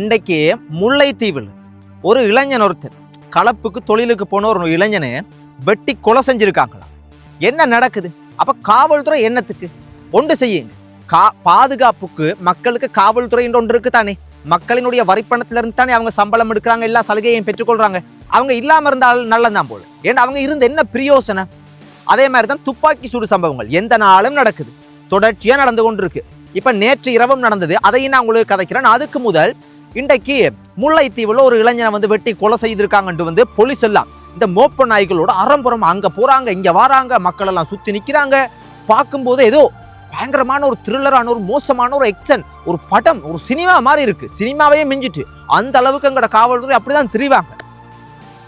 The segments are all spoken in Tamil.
இன்றைக்கு முல்லைத்தீவில் ஒரு இளைஞன் ஒருத்தர் களப்புக்கு தொழிலுக்கு போன ஒரு இளைஞனை வெட்டி கொலை செஞ்சிருக்காங்களாம். என்ன நடக்குது? அப்ப காவல்துறை என்னத்துக்கு ஒன்று செய்யுங்க. பாதுகாப்புக்கு மக்களுக்கு காவல்துறை ஒன்று இருக்கு தானே. மக்களினுடைய வரிப்பணத்துல இருந்து தானே அவங்க சம்பளம் எடுக்கிறாங்க, எல்லா சலுகையும் பெற்றுக்கொள்றாங்க. அவங்க இல்லாம இருந்தாலும் நல்லதான் போல. ஏன்னா அவங்க இருந்து என்ன பிரயோசனம்? அதே மாதிரிதான் துப்பாக்கி சூடு சம்பவங்கள் எந்த நாளும் நடக்குது, தொடர்ச்சியா நடந்து கொண்டு இருக்கு. இப்ப நேற்று இரவும் நடந்தது, அதையும் நான் உங்களுக்கு கதைக்கிறேன். அதுக்கு முதல் இன்றைக்கு முல்லைத்தீவுல ஒரு இளைஞனை வெட்டி கொலை செய்திருக்காங்கன்னு போலீஸ் எல்லாம் இந்த மோப்ப நாய்களோட அறம்புறம் அங்க போறாங்க, இங்க வராங்க, மக்கள் எல்லாம் சுத்தி நிக்கிறாங்க. பார்க்கும்போது ஏதோ பயங்கரமான ஒரு த்ரில்லரான ஒரு மோசமான ஒரு எக்ஷன், ஒரு படம், ஒரு சினிமா மாதிரி இருக்கு. சினிமாவையே மிஞ்சிட்டு அந்த அளவுக்கு எங்கட காவல்துறை அப்படிதான் திரிவாங்க.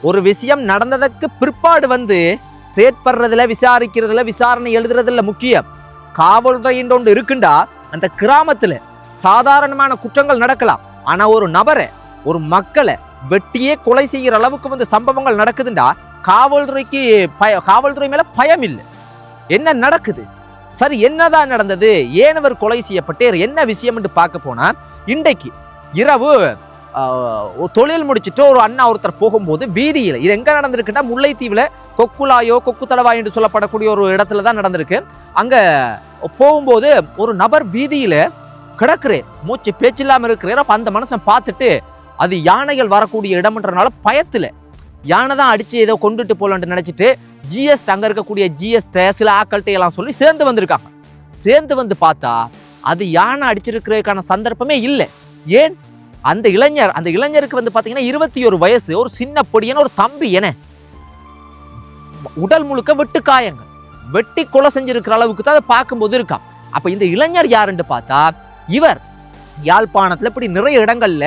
ஒரு விஷயம் நடந்ததற்கு பிற்பாடு செயற்படுறதுல, விசாரிக்கிறதுல, விசாரணை எழுதுறதுல முக்கியம். காவல்துறையின் ஒன்று இருக்குண்டா அந்த கிராமத்துல சாதாரணமான குற்றங்கள் நடக்கலாம். ஆனா ஒரு நபரை, ஒரு மக்களை வெட்டியே கொலை செய்கிற அளவுக்கு சம்பவங்கள் நடக்குதுண்டா காவல்துறை மேல பயம் இல்லை. என்ன நடக்குது? சரி, என்னதான் நடந்தது? ஏனவர் கொலை செய்யப்பட்டே என்ன விஷயம் என்று பார்க்க போனா, இன்றைக்கு இரவு தொழில் முடிச்சுட்டு ஒரு அண்ணா ஒருத்தர் போகும்போது வீதியில, இது எங்க நடந்திருக்குன்னா முல்லைத்தீவுல கொக்குலாயோ கொக்கு தடவாய் என்று சொல்லப்படக்கூடிய ஒரு இடத்துல தான் நடந்திருக்கு. அங்க போகும்போது ஒரு நபர் வீதியில கிடக்குறேன், மூச்சு பேச்சில்லாம இருக்கிறேன். அப்ப அந்த மனுஷன் பார்த்துட்டு, அது யானைகள் வரக்கூடிய இடம்ன்றனால பயத்துல யானை தான் அடிச்சு ஏதோ கொண்டுட்டு போலன்னு நினைச்சிட்டு ஜிஎஸ்ட் அங்க இருக்கக்கூடிய ஜிஎஸ்ட் சில ஆக்கள்கிட்ட எல்லாம் சொல்லி சேர்ந்து வந்திருக்காங்க. சேர்ந்து பார்த்தா அது யானை அடிச்சிருக்கிறதுக்கான சந்தர்ப்பமே இல்லை. ஏன்? அந்த இளைஞருக்கு பாத்தீங்கன்னா 21 வயசு, ஒரு சின்ன பொடியான ஒரு தம்பி. என உடல் முழுக்க வெட்டு காயங்கள், வெட்டி கொலை செஞ்சிருக்கிற அளவுக்கு தான் அதை பார்க்கும்போது இருக்கான். அப்ப இந்த இளைஞர் யாருன்னு பார்த்தா, இவர் யாழ்ப்பாணத்துல இப்படி நிறைய இடங்கள்ல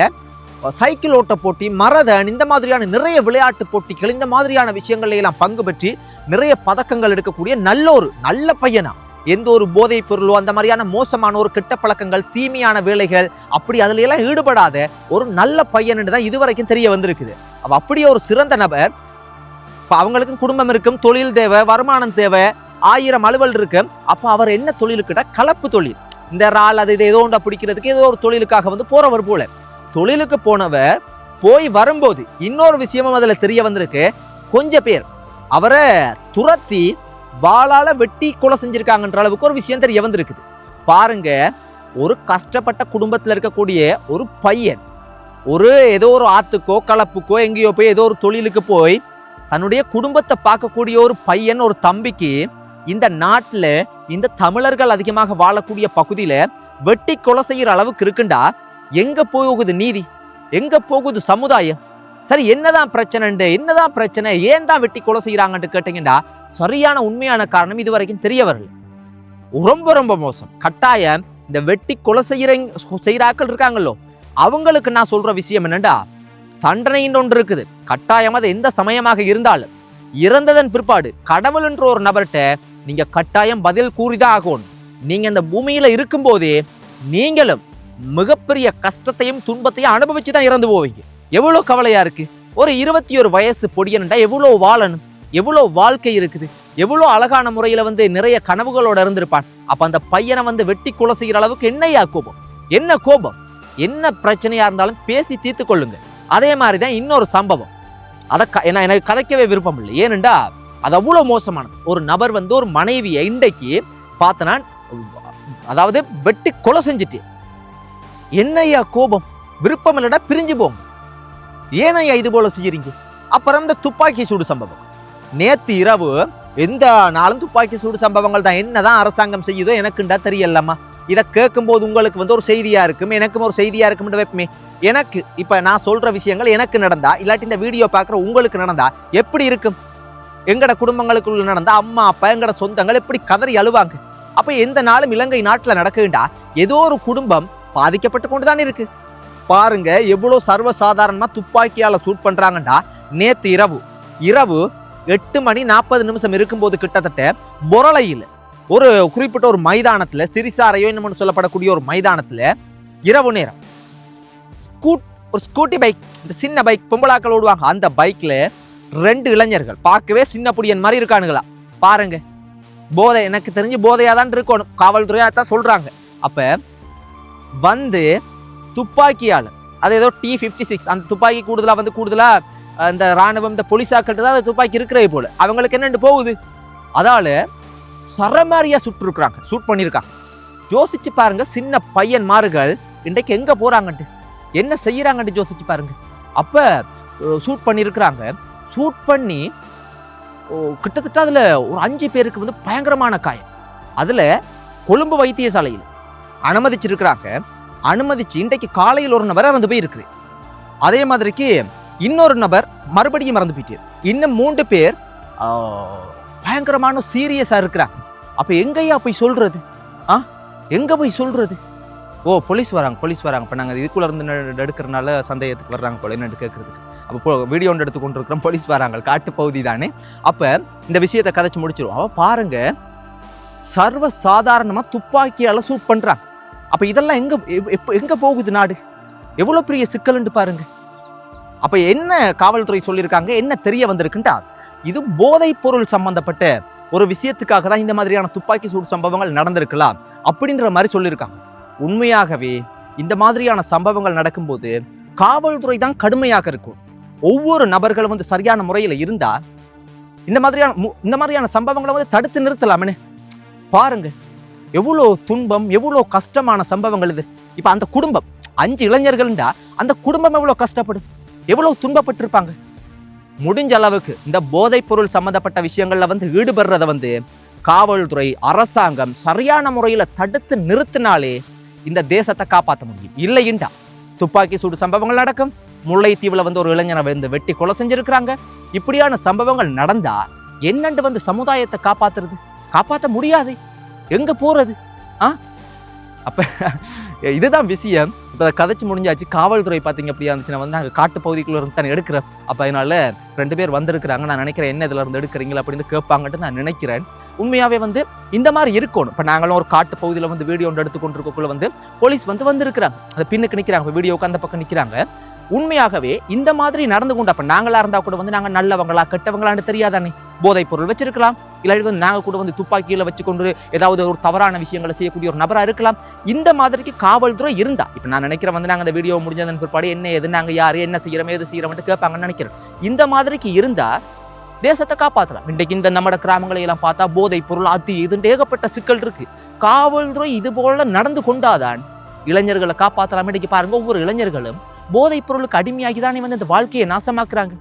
சைக்கிள் ஓட்ட போட்டி, மரதன், இந்த மாதிரியான நிறைய விளையாட்டு போட்டிகள், இந்த மாதிரியான விஷயங்கள்ல எல்லாம் பங்கு பெற்று நிறைய பதக்கங்கள் எடுக்கக்கூடிய நல்ல பையனா. எந்த ஒரு போதைப் பொருளோ அந்த மாதிரியான மோசமான ஒரு கெட்ட பழக்கங்கள், தீமையான வேலைகள், அப்படி அதுல எல்லாம் ஈடுபடாத ஒரு நல்ல பையன் தான் இதுவரைக்கும் தெரிய வந்திருக்குது. அப்படியே ஒரு சிறந்த நபர். அவங்களுக்கும் குடும்பம் இருக்கும், தொழில் தேவை, வருமானம் தேவை, 1000 அலுவல் இருக்கு. அப்ப அவர் என்ன தொழிலுக்குடா? கலப்பு தொழில். இந்த ரால் அது ஏதோ ஒன்றை பிடிக்கிறதுக்கு ஏதோ ஒரு தொழிலுக்காக போறவர் போல. தொழிலுக்கு போனவர் போய் வரும்போது இன்னொரு விஷயமும் அதுல தெரிய வந்திருக்கு. கொஞ்சம் பேர் அவரை துரத்தி வாளால வெட்டி கொலை செஞ்சிருக்காங்கன்ற அளவுக்கு ஒரு விஷயம் தெரிய வந்திருக்குது. பாருங்க, ஒரு கஷ்டப்பட்ட குடும்பத்துல இருக்கக்கூடிய ஒரு பையன் ஏதோ ஒரு ஆத்துக்கோ கலப்புக்கோ எங்கேயோ போய் ஏதோ ஒரு தொழிலுக்கு போய் தன்னுடைய குடும்பத்தை பார்க்கக்கூடிய ஒரு பையன், ஒரு தம்பிக்கு இந்த நாட்டுல, இந்த தமிழர்கள் அதிகமாக வாழக்கூடிய பகுதியில வெட்டி கொலை செய்யற அளவுக்கு இருக்குண்டா எங்க போகுது நீதி? எங்க போகுது சமுதாயம்? சரி, என்னதான் பிரச்சனை, ஏன் தான் வெட்டி கொலை செய்யறாங்கன்னு கேட்டீங்கன்னா, சரியான உண்மையான காரணம் இதுவரைக்கும் தெரிய வரல. ரொம்ப மோசம். கட்டாயம் இந்த வெட்டி கொலை செய்யறாக்கள் இருக்காங்களோ, அவங்களுக்கு நான் சொல்ற விஷயம் என்னண்டா, தண்டனைன்னு ஒன்று இருக்குது. கட்டாயம் அது எந்த சமயமாக இருந்தாலும் இறந்ததன் பிற்பாடு கடவுள் என்ற ஒரு நபர்கிட்ட நீங்க கட்டாயம் பதில் கூறிதான் ஆகணும். நீங்க இந்த பூமியில இருக்கும் போதே நீங்களும் மிகப்பெரிய கஷ்டத்தையும் துன்பத்தையும் அனுபவிச்சுதான் இறந்து போவீங்க. எவ்வளவு கவலையா இருக்கு. ஒரு 21 வயசு பொடியன்டா எவ்வளவு வாழணும், எவ்வளவு வாழ்க்கை இருக்குது, எவ்வளவு அழகான முறையில நிறைய கனவுகளோட இருந்திருப்பான். அப்ப அந்த பையனை வெட்டி கொலை செய்யற அளவுக்கு என்னையா கோபம், என்ன கோபம், என்ன பிரச்சனையா இருந்தாலும் பேசி தீர்த்து கொள்ளுங்க. அதே மாதிரிதான் இன்னொரு சம்பவம். எனக்கு கதைக்கவே விருப்பம் இல்லை. ஏனென்றா அது அவ்வளவு மோசமானது. ஒரு நபர் ஒரு மனைவியை இன்றைக்கு பார்த்தனா, அதாவது வெட்டி கொலை செஞ்சுட்டு, என்னையா கோபம், விருப்பம் இல்லடா, பிரிஞ்சு போங்க. ஏனையா இது போல செய்யறீங்க? அப்புறம் இந்த துப்பாக்கி சூடு சம்பவம். நேத்து இரவு எந்த நாளும் துப்பாக்கி சூடு சம்பவங்கள் தான். என்னதான் அரசாங்கம் செய்யுதோ எனக்குண்டா தெரியலம்மா. இதை கேட்கும் போது உங்களுக்கு ஒரு செய்தியா இருக்கும், எனக்கும் ஒரு செய்தியா இருக்கும். வைப்பமே, எனக்கு இப்ப நான் சொல்ற விஷயங்கள் எனக்கு நடந்தா, இல்லாட்டி இந்த வீடியோ பாக்குற உங்களுக்கு நடந்தா எப்படி இருக்கும்? எங்கட குடும்பங்களுக்குள்ள நடந்தா அம்மா அப்பா எங்கட சொந்தங்கள் எப்படி கதறி அழுவாங்க. அப்ப எந்த நாளும் இலங்கை நாட்டுல நடக்குண்டா ஏதோ ஒரு குடும்பம் பாதிக்கப்பட்டு கொண்டுதான் இருக்கு. பாருங்க எவ்வளவு சர்வசாதாரணமா துப்பாக்கியால சூட் பண்றாங்கடா. நேத்து இரவு 8:40 இருக்கும்போது கிட்டத்தட்ட பொரளையில் ஒரு குறிப்பிட்ட ஒரு மைதானத்துல, சிறிசாரையோ என்னமோ சொல்லப்படக்கூடிய ஒரு மைதானத்துல இரவு நேரம் ஒரு ஸ்கூட்டி பைக், இந்த சின்ன பைக் பொம்பளாக்கள் ஓடுவாங்க, அந்த பைக்ல 2 இளைஞர்கள் பார்க்கவே சின்ன புடியன் மாதிரி இருக்கானுங்களா. பாருங்க, போதை, எனக்கு தெரிஞ்சு போதையாதான் இருக்கணும், காவல்துறையா தான் சொல்றாங்க. அப்ப துப்பாக்கியால அது ஏதோ T56 அந்த துப்பாக்கி கூடுதலா இந்த ராணுவம் இந்த போலீஸாக்கிட்ட தான் அந்த துப்பாக்கி இருக்கிறே போல அவங்களுக்கு என்னென்னு போகுது. அதால சரமாரியா ஷூட் பண்ணியிருக்காங்க. யோசிச்சு பாருங்க, சின்ன பையன்மார்கள் இன்றைக்கு எங்க போறாங்கன்ட்டு என்ன செய்யறாங்கன்ட்டு யோசிச்சு பாருங்க. அப்ப ஷூட் பண்ணியிருக்கிறாங்க. ஷூட் பண்ணி கிட்டத்தட்ட அதுல ஒரு 5 பேருக்கு வந்து பயங்கரமான காயம். அதுல கொழும்பு வைத்தியசாலையில் அனுமதிச்சிருக்கிறாங்க. அனுமதிச்சு இன்றைக்கு காலையில் ஒரு நபர் இறந்து போய் இருக்குது. அதே மாதிரிக்கு இன்னொரு நபர் மறுபடியும் இறந்து போயிட்டு, இன்னும் 3 பேர் பயங்கரமான சீரியஸா இருக்கிறாங்க. அப்ப எங்கேயா போய் சொல்றது? எங்க போய் சொல்றது? போலீஸ் வராங்க. இப்ப நாங்க இதுக்குள்ள இருந்து எடுக்கிறனால சந்தேகத்துக்கு வர்றாங்க போல என்னன்னு கேட்கறதுக்கு. அப்போ வீடியோ ஒன்று எடுத்து கொண்டு இருக்கிறோம், போலீஸ் வராங்க, காட்டு பகுதி தானே. அப்ப இந்த விஷயத்தை கதைச்சு முடிச்சிருவோம். அவ பாருங்க, சர்வ சாதாரணமா துப்பாக்கியால ஷூட் பண்றாங்க. அப்ப இதெல்லாம் எங்க போகுது நாடு? எவ்வளவு பெரிய சிக்கல்னு பாருங்க. அப்ப என்ன காவல்துறை சொல்லியிருக்காங்க, என்ன தெரிய வந்திருக்குண்டா, இது போதைப் பொருள் சம்பந்தப்பட்ட ஒரு விஷயத்துக்காக தான் இந்த மாதிரியான துப்பாக்கி சூடு சம்பவங்கள் நடந்திருக்கலாம் அப்படின்ற மாதிரி சொல்லியிருக்காங்க. உண்மையாகவே இந்த மாதிரியான சம்பவங்கள் நடக்கும்போது காவல்துறை தான் கடுமையாக இருக்கும். ஒவ்வொரு நபர்களும் வந்து சரியான முறையில் இருந்தா இந்த மாதிரியான சம்பவங்களை வந்து தடுத்து நிறுத்தலாம்னு பாருங்க. எவ்வளோ துன்பம், எவ்வளோ கஷ்டமான சம்பவங்கள் இது. இப்ப அந்த குடும்பம் 5 இளைஞர்கள்டா அந்த குடும்பம் எவ்வளவு கஷ்டப்படும், எவ்வளவு துன்பப்பட்டிருப்பாங்க. முடிஞ்ச அளவுக்கு இந்த போதைப் பொருள் சம்பந்தப்பட்ட விஷயங்கள்ல வந்து ஈடுபடுறத வந்து காவல்துறை, அரசாங்கம் சரியான முறையில தடுத்து நிறுத்தினாலே இந்த தேசத்தை காப்பாற்ற முடியும். இல்லைண்டா துப்பாக்கி சூடு சம்பவங்கள் நடக்கும். முல்லைத்தீவுல வந்து ஒரு இளைஞனை வந்து வெட்டி கொலை செஞ்சிருக்கிறாங்க. இப்படியான சம்பவங்கள் நடந்தா என்னண்டு வந்து சமுதாயத்தை காப்பாற்ற முடியாது. எங்க போறது? அப்ப இதுதான் விஷயம். இப்ப கதைச்சு முடிஞ்சாச்சு. காவல்துறை பாத்தீங்க அப்படியா இருந்துச்சுன்னா வந்து நாங்க காட்டு பகுதிக்குள்ள இருந்து தானே எடுக்கிறோம். அப்ப அதனால 2 பேர் வந்திருக்கிறாங்க. நான் நினைக்கிறேன் என்ன இதுல இருந்து எடுக்கிறீங்களா அப்படின்னு கேட்பாங்கன்ட்டு நான் நினைக்கிறேன். உண்மையாவே வந்து இந்த மாதிரி இருக்கணும். இப்ப நாங்களும் ஒரு காட்டு பகுதியில வந்து வீடியோ ஒன்று எடுத்துக்கொண்டிருக்கக்குள்ள வந்து போலீஸ் வந்திருக்கிறாங்க. அந்த பின்னுக்கு நிக்கிறாங்க, வீடியோக்கு அந்த பக்கம் நிக்கிறாங்க. உண்மையாகவே இந்த மாதிரி நடந்து கொண்டு அப்ப நாங்களா இருந்தா கூட வந்து நாங்க நல்லவங்களா கெட்டவங்களான்னு தெரியாதானே. போதைப் பொருள் வச்சிருக்கலாம், இல்லை வந்து நாங்க கூட வந்து துப்பாக்கியில வச்சுக்கொண்டு ஏதாவது ஒரு தவறான விஷயங்களை செய்யக்கூடிய ஒரு நபரா இருக்கலாம். இந்த மாதிரிக்கு காவல்துறை இருந்தா இப்ப நான் நினைக்கிறேன் வந்து நாங்க அந்த வீடியோ முடிஞ்சதன் பிற்பாடு என்ன எது நாங்க யாரு என்ன செய்யறோம் எது செய்யறோம்னு கேட்பாங்கன்னு நினைக்கிறேன். இந்த மாதிரிக்கு இருந்தா தேசத்தை காப்பாற்றலாம். இன்றைக்கு இந்த நம்ம கிராமங்களை எல்லாம் பார்த்தா போதைப் பொருள் இதுண்டு ஏகப்பட்ட சிக்கல் இருக்கு. காவல்துறை இது போல நடந்து கொண்டாதான் இளைஞர்களை காப்பாற்றலாம். இன்றைக்கு பாருங்க, ஒவ்வொரு இளைஞர்களும் போதைப் பொருளுக்கு அடிமையாகி தானே வந்து இந்த வாழ்க்கையை நாசமாக்குறாங்க.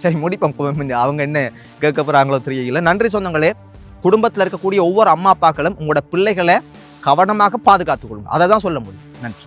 சரி, முடிப்போம். அவங்க என்ன கேட்க போறாங்களோ தெரியல. நன்றி சொந்தங்களே. குடும்பத்தில் இருக்கக்கூடிய ஒவ்வொரு அம்மா அப்பாக்களும் உங்களோட பிள்ளைகளை கவனமாக பாதுகாத்துக் கொள்ளுங்க. அதை தான் சொல்ல முடியும். நன்றி.